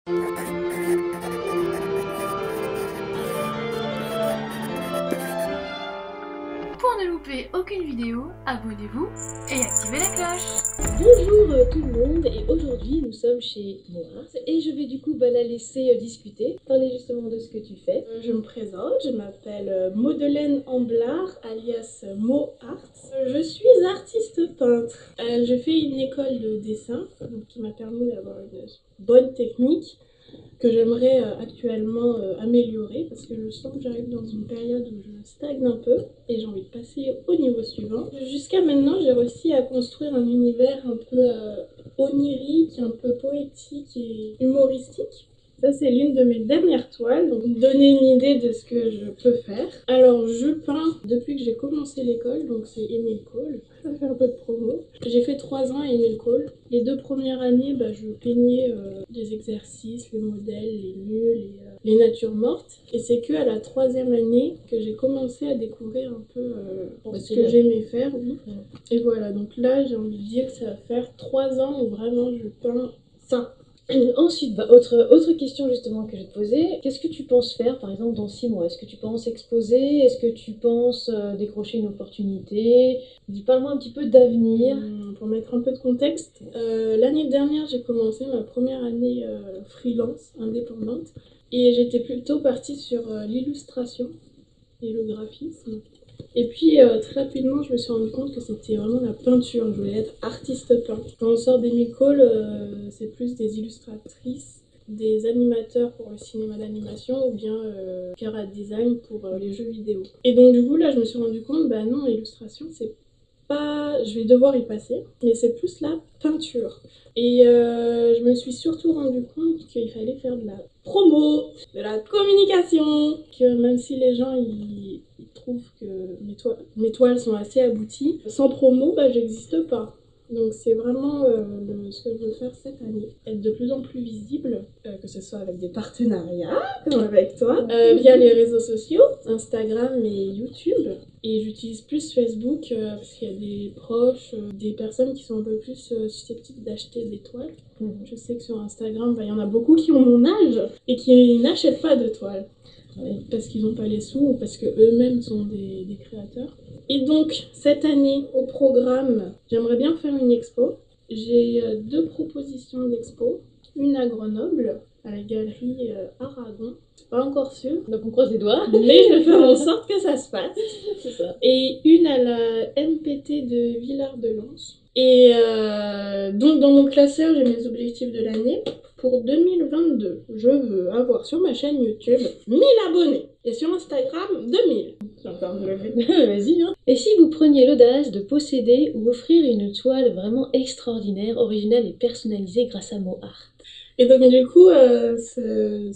Pour ne louper aucune vidéo, abonnez-vous et activez la cloche. Bonjour tout le monde, et aujourd'hui nous sommes chez Moa et je vais du coup la laisser discuter, parler justement de ce que tu fais. Je me présente, je m'appelle Maudelaine Amblard alias Mo Art. Je suis artiste peintre. J'ai fait une école de dessin qui m'a permis d'avoir une bonne technique que j'aimerais actuellement améliorer parce que je sens que j'arrive dans une période où je stagne un peu et j'ai envie de passer au niveau suivant. Jusqu'à maintenant, j'ai réussi à construire un univers un peu onirique, un peu poétique et humoristique. Ça, c'est l'une de mes dernières toiles, donc me donner une idée de ce que je peux faire. Alors, je peins depuis que j'ai commencé l'école, donc c'est Émile Cole. Ça fait un peu de promo. J'ai fait 3 ans à Émile Cole. Les 2 premières années, je peignais des exercices, les modèles, les nus, les natures mortes. Et c'est que à la 3e année que j'ai commencé à découvrir un peu ce que j'aimais faire. Oui. Et voilà, donc là, j'ai envie de dire que ça va faire 3 ans où vraiment je peins ça. Ensuite, autre question justement que je vais te poser, qu'est-ce que tu penses faire par exemple dans 6 mois? Est-ce que tu penses exposer? Est-ce que tu penses décrocher une opportunité? Parle-moi un petit peu d'avenir. Pour mettre un peu de contexte, l'année dernière j'ai commencé ma première année freelance, indépendante, et j'étais plutôt partie sur l'illustration et le graphisme. Et puis très rapidement je me suis rendu compte que c'était vraiment la peinture, je voulais être artiste peintre. Quand on sort d'Émile Cole, c'est plus des illustratrices, des animateurs pour le cinéma d'animation ou bien cara design pour les jeux vidéo. Et donc du coup là je me suis rendu compte, non, illustration c'est pas... je vais devoir y passer, mais c'est plus la peinture. Et je me suis surtout rendu compte qu'il fallait faire de la promo, de la communication, que même si les gens ils trouvent que mes toiles sont assez abouties, sans promo, j'existe pas. Donc c'est vraiment ce que je veux faire cette année. Être de plus en plus visible, que ce soit avec des partenariats, comme avec toi, via les réseaux sociaux, Instagram et YouTube. Et j'utilise plus Facebook parce qu'il y a des proches, des personnes qui sont un peu plus susceptibles d'acheter des toiles. Je sais que sur Instagram, il y en a beaucoup qui ont mon âge et qui n'achètent pas de toiles. Oui, parce qu'ils n'ont pas les sous ou parce qu'eux-mêmes sont des créateurs. Et donc, cette année, au programme, j'aimerais bien faire une expo. J'ai 2 propositions d'expo. Une à Grenoble, à la galerie Aragon. C'est pas encore sûr. Donc on croise les doigts. Mais je vais faire en sorte que ça se passe. C'est ça. Et une à la MPT de Villard-de-Lans. Et donc dans mon classeur, j'ai mes objectifs de l'année. Pour 2022, je veux avoir sur ma chaîne YouTube 1000 abonnés. Et sur Instagram, 2000. Vas-y, hein. Et si vous preniez l'audace de posséder ou offrir une toile vraiment extraordinaire, originale et personnalisée grâce à Mo Art? Et donc du coup, ce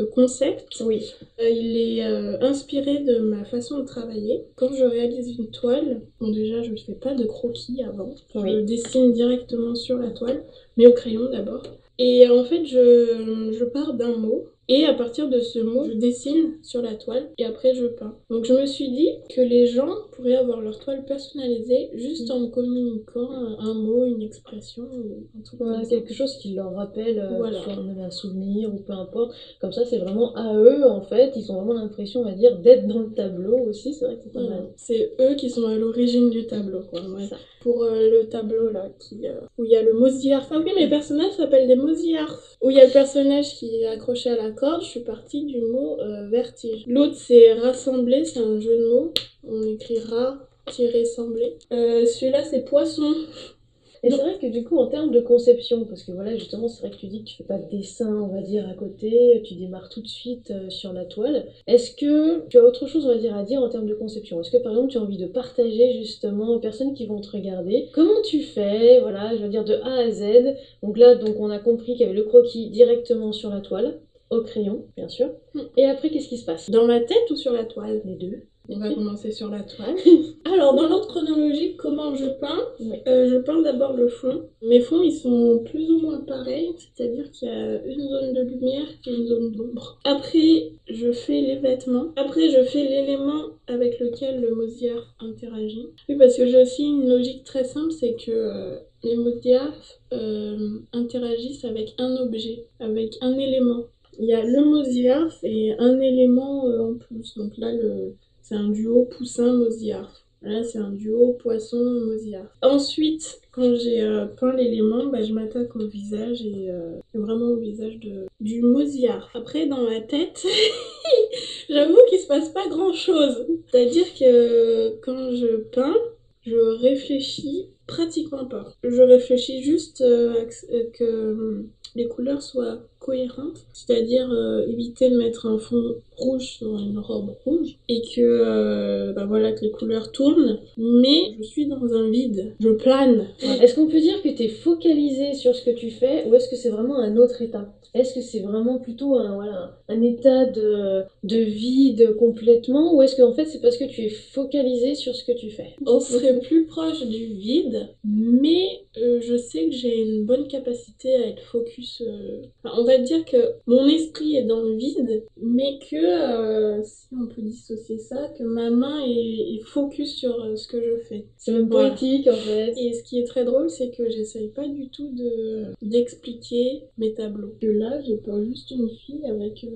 concept, oui. Il est inspiré de ma façon de travailler. Quand je réalise une toile, déjà je ne fais pas de croquis avant, je dessine directement sur la toile, mais au crayon d'abord. Et en fait je pars d'un mot, et à partir de ce mot, je dessine sur la toile, et après je peins. Donc je me suis dit que les gens pourraient avoir leur toile personnalisée juste en me communiquant un mot, une expression, un truc comme ça. Quelque chose qui leur rappelle soit un souvenir ou peu importe. Comme ça c'est vraiment à eux en fait, ils ont vraiment l'impression, on va dire, d'être dans le tableau aussi. C'est vrai que c'est pas mal. C'est eux qui sont à l'origine du tableau, quoi. Ouais. Pour le tableau là, où il y a le Mozart. Enfin oui, mes personnages s'appellent des Mozart. Où il y a le personnage qui est accroché à la corde, je suis partie du mot vertige. L'autre c'est rassembler, c'est un jeu de mots. On écrit rat-sembler. Celui-là c'est poisson. Et c'est vrai que du coup en termes de conception, parce que voilà justement c'est vrai que tu dis que tu fais pas de dessin on va dire à côté, tu démarres tout de suite sur la toile. Est-ce que tu as autre chose on va dire à dire en termes de conception? Est-ce que par exemple tu as envie de partager justement aux personnes qui vont te regarder comment tu fais, voilà, je veux dire de A à Z. Donc là on a compris qu'il y avait le croquis directement sur la toile, au crayon bien sûr. Et après qu'est-ce qui se passe? Dans ma tête ou sur la toile? Les deux. On va commencer sur la toile. Alors, dans l'ordre chronologique, comment je peins? Je peins d'abord le fond. Mes fonds, ils sont plus ou moins pareils, c'est-à-dire qu'il y a une zone de lumière et une zone d'ombre. Après, je fais les vêtements. Après, je fais l'élément avec lequel le Mozart interagit. Oui, parce que j'ai aussi une logique très simple, c'est que mes mots diaph interagissent avec un objet, avec un élément. Il y a le mot diaph et un élément en plus. Donc là, c'est un duo poussin-mozillards. Là, c'est un duo poisson-mozillards. Ensuite, quand j'ai peint l'élément, je m'attaque au visage et vraiment au visage du mozillard. Après, dans ma tête, j'avoue qu'il se passe pas grand-chose. C'est-à-dire que quand je peins, je réfléchis pratiquement pas. Je réfléchis juste que les couleurs soient cohérentes, c'est-à-dire éviter de mettre un fond rouge sur une robe rouge et que voilà, que les couleurs tournent, mais je suis dans un vide, je plane. Est-ce qu'on peut dire que tu es focalisé sur ce que tu fais ou est-ce que c'est vraiment un autre état? Est-ce que c'est vraiment plutôt un état de vide complètement ou est-ce qu'en fait c'est parce que tu es focalisé sur ce que tu fais? On serait plus proche du vide, mais je sais que j'ai une bonne capacité à être focus. On va dire que mon esprit est dans le vide, mais que, si on peut dissocier ça, que ma main est focus sur ce que je fais. C'est même poétique en fait. Et ce qui est très drôle, c'est que j'essaye pas du tout d'expliquer mes tableaux. Que là, j'ai peint juste une fille avec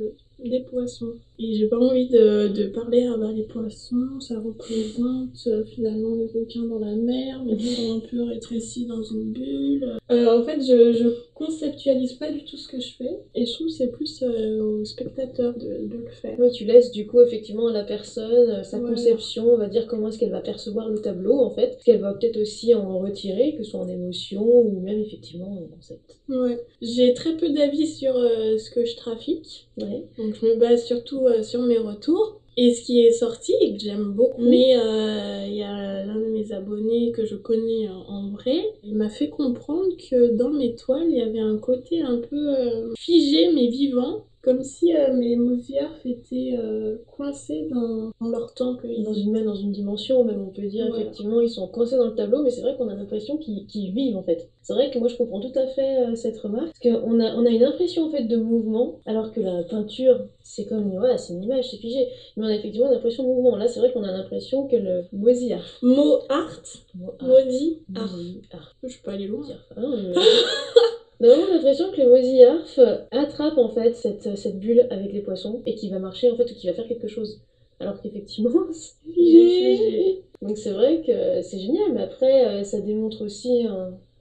des poissons. Et j'ai pas envie de parler, les poissons, ça représente finalement les requins dans la mer, mais qui sont un peu rétrécis dans une bulle. En fait, je conceptualise pas du tout ce que je fais, et je trouve que c'est plus au spectateur de le faire. Oui, tu laisses du coup effectivement à la personne sa conception, on va dire comment est-ce qu'elle va percevoir le tableau en fait, parce qu'elle va peut-être aussi en retirer, que ce soit en émotion ou même effectivement en concept. Ouais, j'ai très peu d'avis sur ce que je trafique, donc je me base surtout sur mes retours. Et ce qui est sorti et que j'aime beaucoup, mais il y a l'un de mes abonnés que je connais en vrai, il m'a fait comprendre que dans mes toiles, il y avait un côté un peu figé mais vivant, comme si mes mozillards étaient coincés dans leur temps. Dans une dimension même, on peut dire, effectivement, ils sont coincés dans le tableau, mais c'est vrai qu'on a l'impression qu'ils vivent en fait. C'est vrai que moi je comprends tout à fait cette remarque, parce qu'on a une impression en fait de mouvement, alors que la peinture, c'est comme, c'est une image, c'est figé. Mais on a effectivement une impression de mouvement. Là, c'est vrai qu'on a l'impression que le mozillard. Mot art. Maudit art. Je suis pas allée loin. On a vraiment l'impression que le mozillard attrape en fait cette bulle avec les poissons et qui va marcher en fait ou qui va faire quelque chose. Alors qu'effectivement, c'est figé. Donc c'est vrai que c'est génial, mais après ça démontre aussi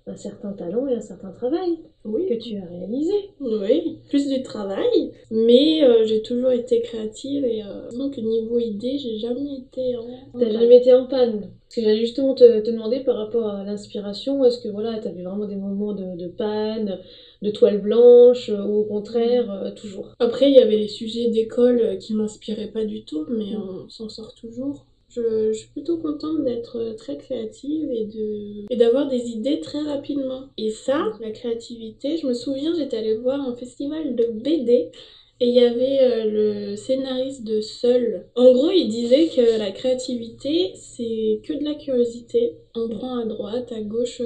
un certain talent et un certain travail que tu as réalisé. Oui, plus du travail, mais j'ai toujours été créative et donc niveau idée, j'ai jamais été en T'as jamais été en panne? Parce que j'allais justement te demander par rapport à l'inspiration, est-ce que t'avais vraiment des moments de panne, de toile blanche, ou au contraire, toujours? Après, il y avait les sujets d'école qui m'inspiraient pas du tout, mais on s'en sort toujours. Je suis plutôt contente d'être très créative et d'avoir des idées très rapidement. Et ça, la créativité, je me souviens, j'étais allée voir un festival de BD et il y avait le scénariste de Seul. En gros, il disait que la créativité, c'est que de la curiosité. On prend à droite, à gauche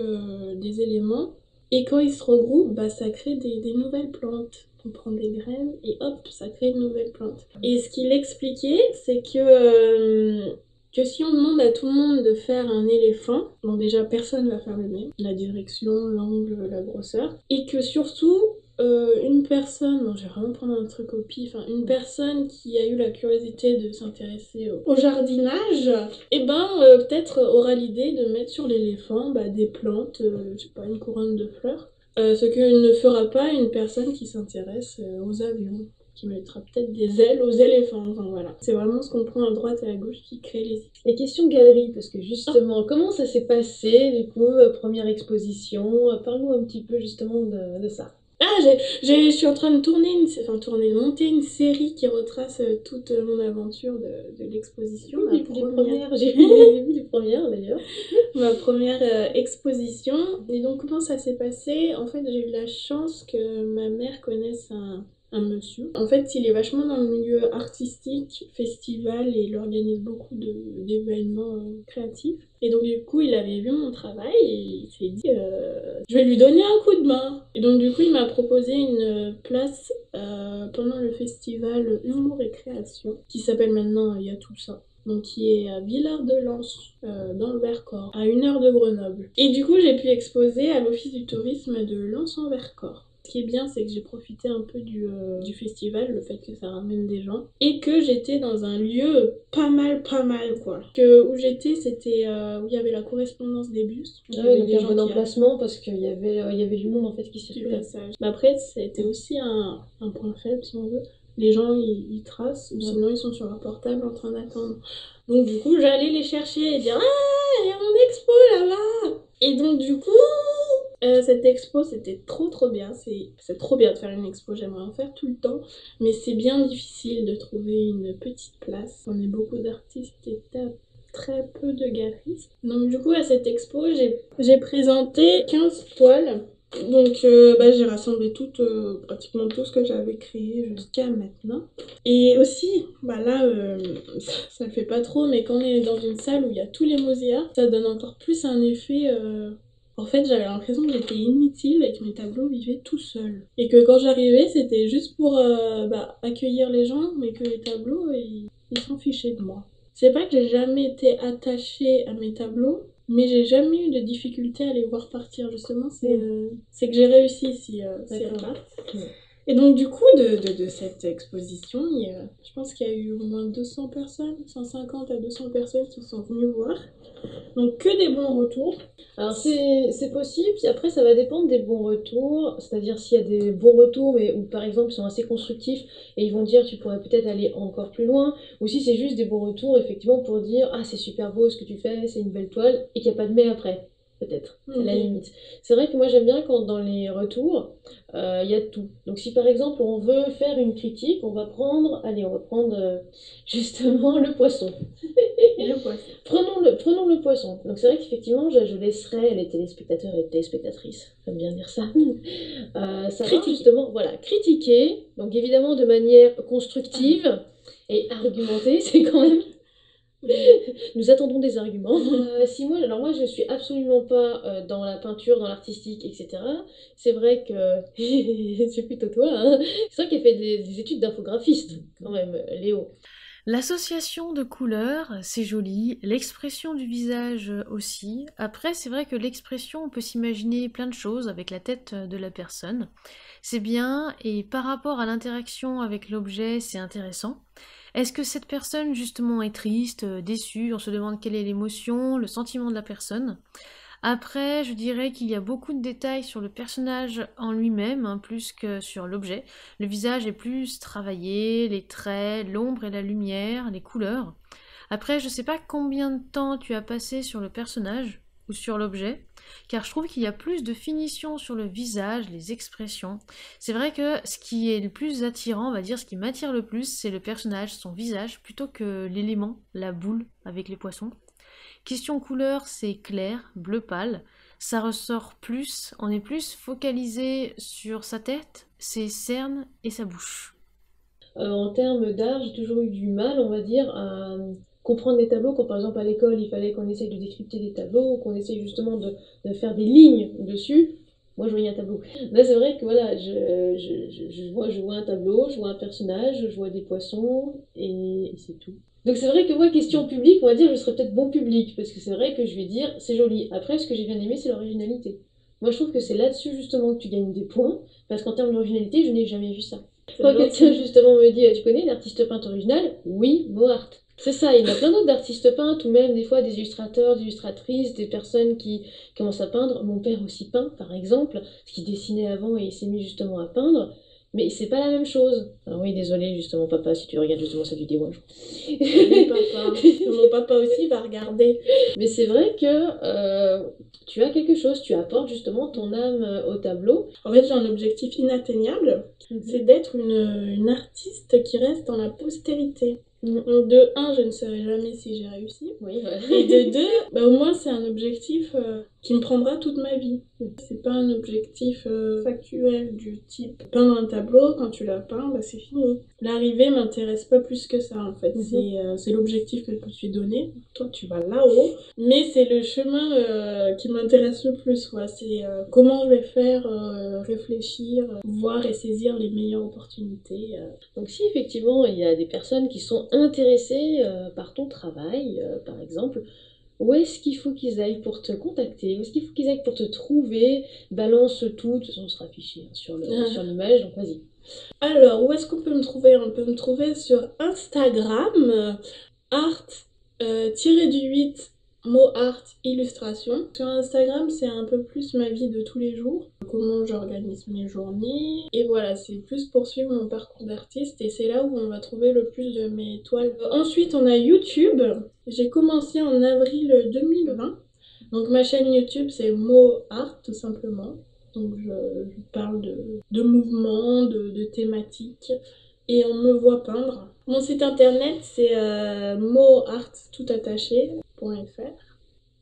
des éléments et quand ils se regroupent, ça crée des nouvelles plantes. On prend des graines et hop, ça crée une nouvelle plante. Et ce qu'il expliquait, c'est que si on demande à tout le monde de faire un éléphant, bon déjà personne va faire le même, la direction, l'angle, la grosseur, et que surtout une personne, je vais vraiment prendre un truc au pif, une personne qui a eu la curiosité de s'intéresser au jardinage, peut-être aura l'idée de mettre sur l'éléphant des plantes, je sais pas, une couronne de fleurs, ce que ne fera pas une personne qui s'intéresse aux avions, qui mettra peut-être des ailes aux éléphants, voilà. C'est vraiment ce qu'on prend à droite et à gauche qui crée les idées. Et question galerie, parce que justement, comment ça s'est passé, du coup, première exposition, parle-nous un petit peu justement de ça. Je suis en train de monter une série qui retrace toute mon aventure de l'exposition. J'ai vu les premières d'ailleurs. Ma première exposition. Et donc comment ça s'est passé? En fait, j'ai eu la chance que ma mère connaisse un monsieur. En fait, il est vachement dans le milieu artistique, festival, et il organise beaucoup d'événements créatifs. Et donc du coup, il avait vu mon travail et il s'est dit je vais lui donner un coup de main. Et donc du coup, il m'a proposé une place pendant le festival Humour et Création, qui s'appelle maintenant Il y a tout ça. donc qui est à Villard-de-Lans, dans le Vercors, à 1 heure de Grenoble. Et du coup, j'ai pu exposer à l'Office du tourisme de Lens-en-Vercors. Ce qui est bien, c'est que j'ai profité un peu du festival, le fait que ça ramène des gens, et que j'étais dans un lieu pas mal, quoi. Où j'étais, c'était où il y avait la correspondance des bus. Ah oui, donc un bon emplacement parce qu'il y avait du monde en fait qui du circulait. passage. Mais après, c'était aussi un point faible, si on veut. Les gens, ils tracent, ou sinon ils sont sur leur portable en train d'attendre. Donc du coup, j'allais les chercher et dire « Ah, il y a mon expo là-bas !» Et donc du coup, cette expo, c'était trop bien. C'est trop bien de faire une expo, j'aimerais en faire tout le temps. Mais c'est bien difficile de trouver une petite place. On est beaucoup d'artistes et très peu de galeristes. Donc du coup, à cette expo, j'ai présenté 15 toiles. Donc j'ai rassemblé pratiquement tout ce que j'avais créé jusqu'à maintenant. Et aussi, là, ça le fait pas trop, mais quand on est dans une salle où il y a tous les mausolées, ça donne encore plus un effet... En fait, j'avais l'impression que j'étais inutile et que mes tableaux vivaient tout seuls. Et que quand j'arrivais, c'était juste pour accueillir les gens, mais que les tableaux, ils s'en fichaient de moi. C'est pas que j'ai jamais été attachée à mes tableaux, mais j'ai jamais eu de difficulté à les voir partir, justement. C'est que j'ai réussi si elles partent. Et donc, du coup, de cette exposition, je pense qu'il y a eu au moins 200 personnes, 150 à 200 personnes qui sont venues voir. Donc, que des bons retours. Alors, c'est possible, puis après, ça va dépendre des bons retours, c'est-à-dire s'il y a des bons retours, mais où par exemple, ils sont assez constructifs et ils vont dire tu pourrais peut-être aller encore plus loin, ou si c'est juste des bons retours, effectivement, pour dire ah, c'est super beau ce que tu fais, c'est une belle toile, et qu'il n'y a pas de mais après. Peut-être, à la limite. C'est vrai que moi j'aime bien quand dans les retours, il y a tout. Donc si par exemple on veut faire une critique, on va prendre justement le poisson. Prenons le poisson. Donc c'est vrai qu'effectivement je laisserai les téléspectateurs et les téléspectatrices, j'aime bien dire ça, ça va justement, voilà, critiquer, donc évidemment de manière constructive et argumentée, c'est quand même... Nous attendons des arguments. Alors moi je suis absolument pas dans la peinture, dans l'artistique, etc. C'est vrai que c'est plutôt toi, hein. C'est vrai qu'elle fait des études d'infographiste quand même, Léo. L'association de couleurs, c'est joli, l'expression du visage aussi. Après, c'est vrai que l'expression, on peut s'imaginer plein de choses avec la tête de la personne. C'est bien, et par rapport à l'interaction avec l'objet, c'est intéressant. Est-ce que cette personne justement est triste, déçue? On se demande quelle est l'émotion, le sentiment de la personne. Après, je dirais qu'il y a beaucoup de détails sur le personnage en lui-même, hein, plus que sur l'objet. Le visage est plus travaillé, les traits, l'ombre et la lumière, les couleurs. Après, je sais pas combien de temps tu as passé sur le personnage ou sur l'objet, car je trouve qu'il y a plus de finition sur le visage, les expressions. C'est vrai que ce qui est le plus attirant, on va dire, ce qui m'attire le plus, c'est le personnage, son visage, plutôt que l'élément, la boule avec les poissons. Question couleur, c'est clair, bleu pâle. Ça ressort plus, on est plus focalisé sur sa tête, ses cernes et sa bouche. En termes d'art, j'ai toujours eu du mal, on va dire, à comprendre les tableaux. Quand par exemple à l'école, il fallait qu'on essaye de décrypter des tableaux, qu'on essaye justement de faire des lignes dessus. Moi, je voyais un tableau. Là, c'est vrai que voilà, je vois un tableau, je vois un personnage, je vois des poissons, et c'est tout. Donc c'est vrai que moi, question publique, on va dire, je serais peut-être bon public, parce que c'est vrai que je vais dire, c'est joli. Après, ce que j'ai bien aimé, c'est l'originalité. Moi, je trouve que c'est là-dessus, justement, que tu gagnes des points, parce qu'en termes d'originalité, je n'ai jamais vu ça. Quand quelqu'un, justement, me dit, tu connais l'artiste peintre original? Oui, Moart. C'est ça, il y en a plein d'autres d'artistes peintres, ou même des fois des illustrateurs, des illustratrices, des personnes qui commencent à peindre. Mon père aussi peint, par exemple, parce qu'il dessinait avant et il s'est mis justement à peindre. Mais c'est pas la même chose. Alors oui, désolé justement papa, si tu regardes justement cette vidéo un jour. Oui, papa. Mon papa aussi va regarder. Mais c'est vrai que tu as quelque chose, tu apportes justement ton âme au tableau. En fait, j'ai un objectif inatteignable, c'est d'être une artiste qui reste dans la postérité. Donc de 1, je ne saurais jamais si j'ai réussi. Oui, voilà. Et de 2, au moins c'est un objectif qui me prendra toute ma vie. C'est pas un objectif factuel du type peindre un tableau, quand tu l'as peint, c'est fini. L'arrivée m'intéresse pas plus que ça en fait. C'est l'objectif que je me suis donné. Toi tu vas là-haut. Mais c'est le chemin qui m'intéresse le plus. C'est comment je vais faire réfléchir, voir et saisir les meilleures opportunités. Donc si effectivement il y a des personnes qui sont intéressés par ton travail, par exemple, où est-ce qu'il faut qu'ils aillent pour te contacter? Où est-ce qu'il faut qu'ils aillent pour te trouver? Balance tout, de toute façon, on sera affiché sur l'image, donc vas-y. Alors, où est-ce qu'on peut me trouver? On peut me trouver sur Instagram, art-du-8 mot art illustration. Sur Instagram, c'est un peu plus ma vie de tous les jours, comment j'organise mes journées. Et voilà, c'est plus pour suivre mon parcours d'artiste et c'est là où on va trouver le plus de mes toiles. Ensuite, on a YouTube. J'ai commencé en avril 2020. Donc ma chaîne YouTube, c'est Mo Art, tout simplement. Donc je parle de mouvements, de thématiques. Et on me voit peindre. Mon site internet, c'est moart.fr.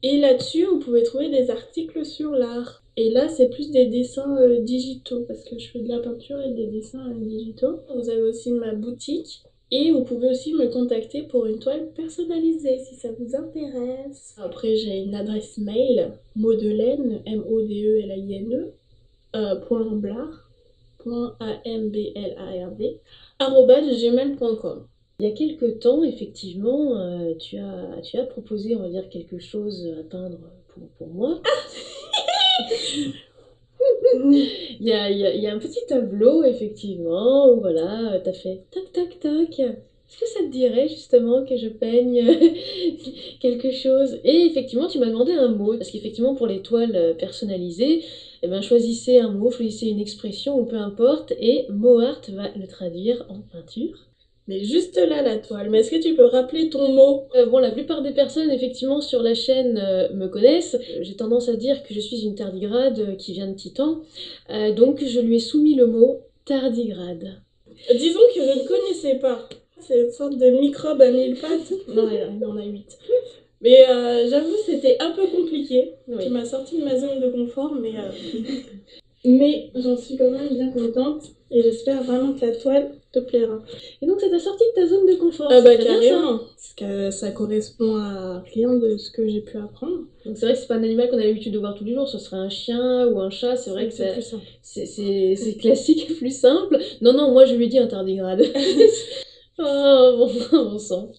Et là-dessus, vous pouvez trouver des articles sur l'art. Et là, c'est plus des dessins digitaux, parce que je fais de la peinture et des dessins digitaux. Vous avez aussi ma boutique. Et vous pouvez aussi me contacter pour une toile personnalisée, si ça vous intéresse. Après, j'ai une adresse mail, Modelaine, M-O-D-E-L-A-I-N-E, .blard, .A-M-B-L-A-R-D, @gmail.com. Il y a quelques temps, effectivement, tu as proposé, on va dire, quelque chose à peindre pour moi. Il y a un petit tableau, effectivement, où voilà, t'as fait tac tac tac. Est-ce que ça te dirait justement que je peigne quelque chose? Et effectivement, tu m'as demandé un mot, parce qu'effectivement, pour les toiles personnalisées, eh ben, choisissez un mot, choisissez une expression, ou peu importe, et MoArt va le traduire en peinture. Mais juste là, la toile. Mais est-ce que tu peux rappeler ton mot? Bon, la plupart des personnes, effectivement, sur la chaîne me connaissent. J'ai tendance à dire que je suis une tardigrade qui vient de Titan. Donc, je lui ai soumis le mot tardigrade. Disons que je ne connaissais pas. C'est une sorte de microbe à 1000 pattes. Non, il en a 8. Mais j'avoue, c'était un peu compliqué. Oui. Tu m'as sorti de ma zone de confort, mais j'en suis quand même bien contente. Et j'espère vraiment que la toile te plaira. Et donc, ça t'a sorti de ta zone de confort. Ah bah c'est très bien, ça. carrément, parce que ça correspond à rien de ce que j'ai pu apprendre. Donc, c'est vrai que c'est pas un animal qu'on a l'habitude de voir tous les jours. Ce serait un chien ou un chat. C'est vrai que c'est plus simple. c'est classique, plus simple. Non, moi, je lui ai dit un tardigrade. Oh, bon sang.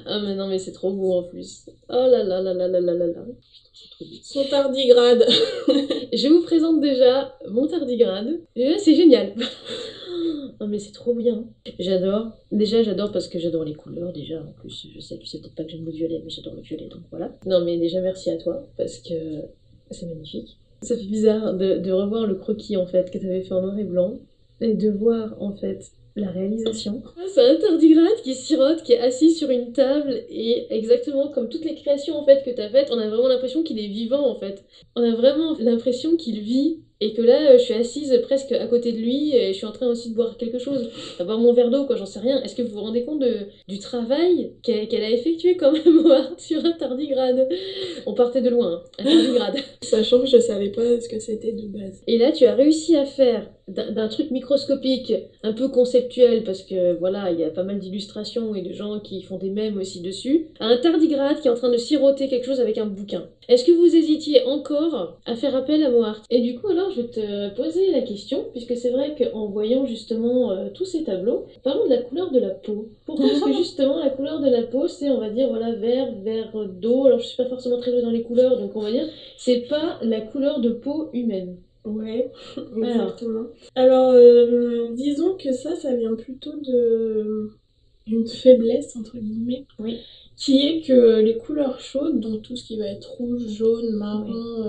Ah, mais non, mais c'est trop beau en plus. Oh là là là là là là là là. C'est trop beau. Son tardigrade. Je vous présente déjà mon tardigrade. Et c'est génial. Non mais c'est trop bien. J'adore. Déjà j'adore parce que j'adore les couleurs déjà. En plus je sais, tu sais peut-être pas que j'aime le violet mais j'adore le violet donc voilà. Non mais déjà merci à toi parce que c'est magnifique. Ça fait bizarre de revoir le croquis en fait que t'avais fait en noir et blanc et de voir en fait la réalisation. C'est un tardigrade qui sirote, qui est assis sur une table et exactement comme toutes les créations en fait que t'as faites, on a vraiment l'impression qu'il est vivant en fait. On a vraiment l'impression qu'il vit et que là je suis assise presque à côté de lui et je suis en train aussi de boire quelque chose, à boire mon verre d'eau quoi, j'en sais rien. Est-ce que vous vous rendez compte du travail qu'elle a effectué quand même au art sur un tardigrade? On partait de loin, hein. Un tardigrade. Sachant que je savais pas ce que c'était de base. Et là, tu as réussi à faire d'un truc microscopique, un peu conceptuel, parce que voilà, il y a pas mal d'illustrations et de gens qui font des mèmes aussi dessus, à un tardigrade qui est en train de siroter quelque chose avec un bouquin. Est-ce que vous hésitiez encore à faire appel à MoArt? Et du coup, alors, je vais te poser la question, puisque c'est vrai qu'en voyant justement tous ces tableaux, parlons de la couleur de la peau. Pourquoi? Parce que justement, la couleur de la peau, c'est, on va dire, voilà, vert d'eau. Alors, je suis pas forcément très douée dans les couleurs, donc on va dire, c'est pas la couleur de peau humaine. Ouais, exactement. Alors, disons que ça vient plutôt d'une faiblesse, entre guillemets, Oui. qui est que les couleurs chaudes, donc tout ce qui va être rouge, jaune, marron,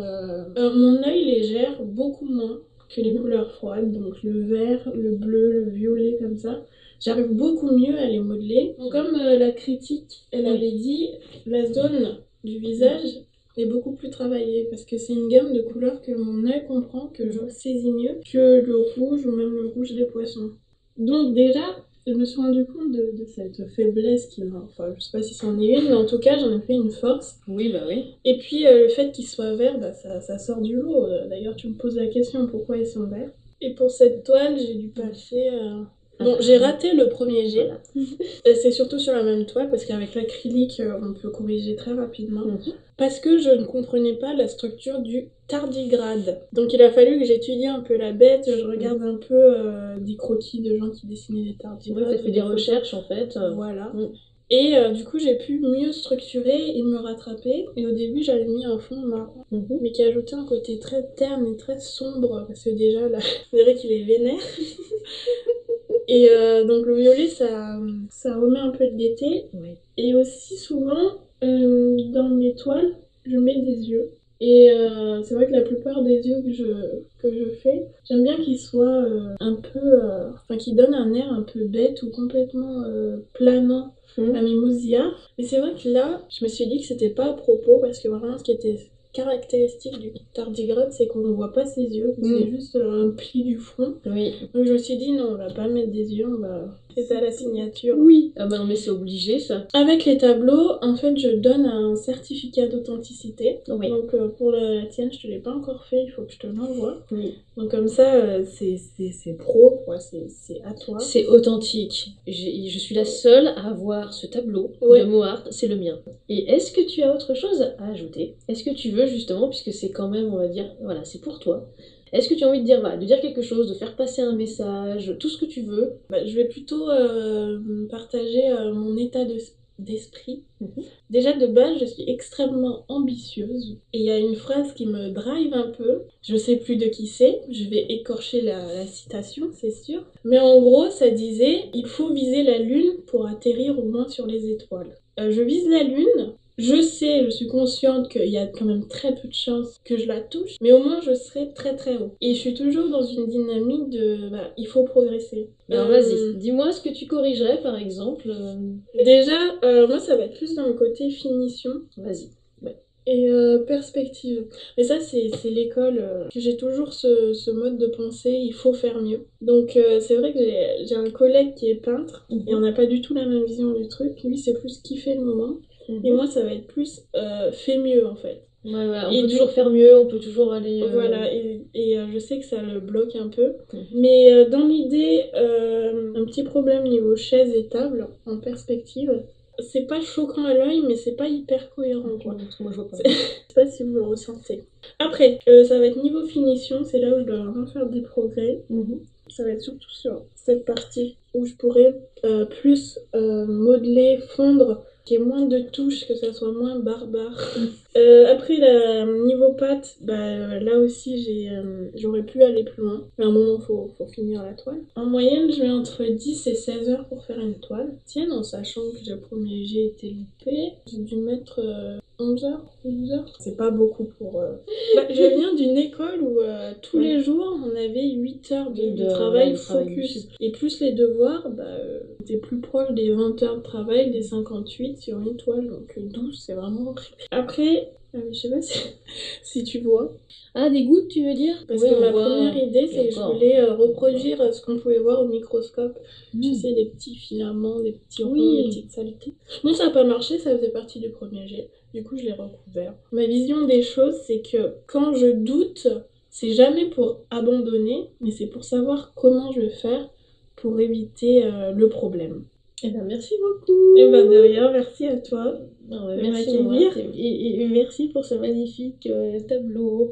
mon œil les gère beaucoup moins que les couleurs froides, donc le vert, le bleu, le violet, comme ça. J'arrive beaucoup mieux à les modeler. Donc, comme la critique, elle avait dit, la zone du visage est beaucoup plus travaillée parce que c'est une gamme de couleurs que mon œil comprend, que je saisis mieux que le rouge ou même le rouge des poissons. Donc déjà, je me suis rendu compte de cette faiblesse qui m'a... Enfin, je sais pas si c'en est une, mais en tout cas, j'en ai fait une force. Oui, bah oui. Et puis, le fait qu'ils soient verts, bah, ça sort du lot. D'ailleurs, tu me poses la question pourquoi ils sont verts. Et pour cette toile, j'ai dû passer Bon, j'ai raté le premier jet. Voilà. C'est surtout sur la même toile parce qu'avec l'acrylique, on peut corriger très rapidement. Mhm. Parce que je ne comprenais pas la structure du tardigrade. Donc il a fallu que j'étudie un peu la bête, je regarde un peu des croquis de gens qui dessinaient des Ouais, tardigrades. t'as fait des recherches en fait. Voilà. Mm. Et du coup, j'ai pu mieux structurer et me rattraper. Et au début, j'avais mis un fond marron, Mhm. mais qui ajoutait un côté très terne et très sombre, parce que déjà, là, on dirait qu'il est vénère. Et donc le violet, ça remet un peu de gaieté. Ouais. Et aussi, souvent, dans mes toiles, je mets des yeux. Et c'est vrai que la plupart des yeux que je fais, j'aime bien qu'ils soient un peu... Enfin, qu'ils donnent un air un peu bête ou complètement planant à mes mousillards. Mais c'est vrai que là, je me suis dit que c'était pas à propos parce que vraiment ce qui était caractéristique du tardigrade, c'est qu'on ne voit pas ses yeux, c'est juste un pli du front. Oui. Donc je me suis dit non, on va pas mettre des yeux, on va... C'est ça la signature. Oui. Ah bah non mais c'est obligé ça. Avec les tableaux, en fait, je donne un certificat d'authenticité. Oui. Donc pour la tienne, je te l'ai pas encore fait, il faut que je te l'envoie. Oui. Donc comme ça, c'est pro, quoi, c'est à toi. C'est authentique. Je suis la seule à avoir ce tableau de Moart, c'est le mien. Et est-ce que tu as autre chose à ajouter? Est-ce que tu veux justement, puisque c'est quand même, on va dire, voilà, c'est pour toi. Est-ce que tu as envie de dire, voilà, de dire quelque chose, de faire passer un message, tout ce que tu veux? Bah, je vais plutôt partager mon état d'esprit. Mhm. Déjà de base, je suis extrêmement ambitieuse et il y a une phrase qui me drive un peu. Je sais plus de qui c'est, je vais écorcher la citation, c'est sûr. Mais en gros, ça disait il faut viser la lune pour atterrir au moins sur les étoiles. Je vise la lune. Je suis consciente qu'il y a quand même très peu de chances que je la touche, mais au moins je serai très très haut. Et je suis toujours dans une dynamique de il faut progresser. Alors vas-y, dis-moi ce que tu corrigerais par exemple. Déjà, moi ça va être plus dans le côté finition. Vas-y. Et perspective. Mais ça, c'est l'école. J'ai toujours ce mode de pensée, il faut faire mieux. Donc c'est vrai que j'ai un collègue qui est peintre, et on n'a pas du tout la même vision du truc. Lui, c'est plus kiffer le moment. Et moi, ça va être plus fais mieux, en fait. Ouais, on peut toujours faire mieux, on peut toujours aller... Voilà, et je sais que ça le bloque un peu. Mais dans l'idée, un petit problème niveau chaise et table, en perspective... C'est pas choquant à l'œil, mais c'est pas hyper cohérent, quoi. Parce que moi, je vois pas. Je sais pas si vous le ressentez. Après, ça va être niveau finition, c'est là où je dois vraiment faire des progrès. Ça va être surtout sur cette partie où je pourrais plus modeler, fondre, qu'il y ait moins de touches, que ça soit moins barbare. Après, niveau pâte, là aussi, j'aurais pu aller plus loin. Mais à un moment, faut finir la toile. En moyenne, je mets entre 10 et 16 heures pour faire une toile. Tiens, en sachant que le premier jet était loupé, j'ai dû mettre 11 heures, 12 heures. C'est pas beaucoup pour... je viens d'une école où tous les jours, on avait 8 heures de travail focus. Et plus les devoirs, t'es plus proche des 20 heures de travail, des 58 sur une toile. Donc 12, c'est vraiment horrible. Après, je sais pas si tu vois. Ah, des gouttes, tu veux dire? Parce que ma première idée, c'est que je voulais reproduire ce qu'on pouvait voir au microscope. Tu sais, des petits filaments, des petits ronds, des petites saletés. Bon, ça n'a pas marché, ça faisait partie du premier jet. Du coup, je l'ai recouvert. Ma vision des choses, c'est que quand je doute, c'est jamais pour abandonner, mais c'est pour savoir comment je vais faire pour éviter le problème. Eh ben, merci beaucoup. Et de rien, merci à toi. Merci et merci pour ce magnifique tableau.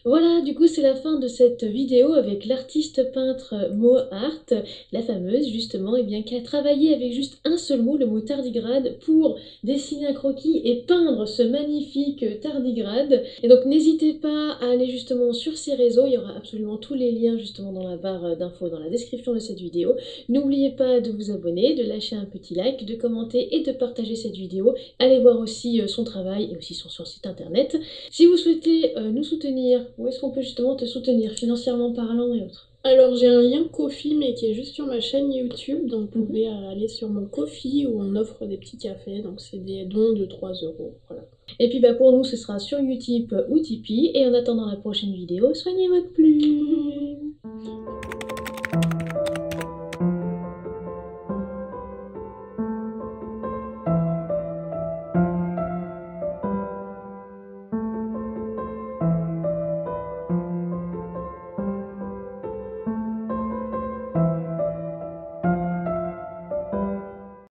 Voilà, du coup c'est la fin de cette vidéo avec l'artiste peintre Moart, la fameuse justement, qui a travaillé avec juste un seul mot, le mot tardigrade, pour dessiner un croquis et peindre ce magnifique tardigrade. Et donc n'hésitez pas à aller justement sur ses réseaux, il y aura absolument tous les liens justement dans la barre d'infos, dans la description de cette vidéo. N'oubliez pas de vous abonner, de lâcher un petit like, de commenter et de partager cette vidéo. Allez voir aussi son travail et aussi son site internet. Si vous souhaitez nous soutenir, où est-ce qu'on peut justement te soutenir, financièrement parlant et autres? Alors j'ai un lien Ko-fi mais qui est juste sur ma chaîne YouTube, donc vous pouvez aller sur mon Ko-fi où on offre des petits cafés, donc c'est des dons de 3 €, voilà. Et puis pour nous ce sera sur Utip ou Tipeee, et en attendant la prochaine vidéo, soignez votre plume.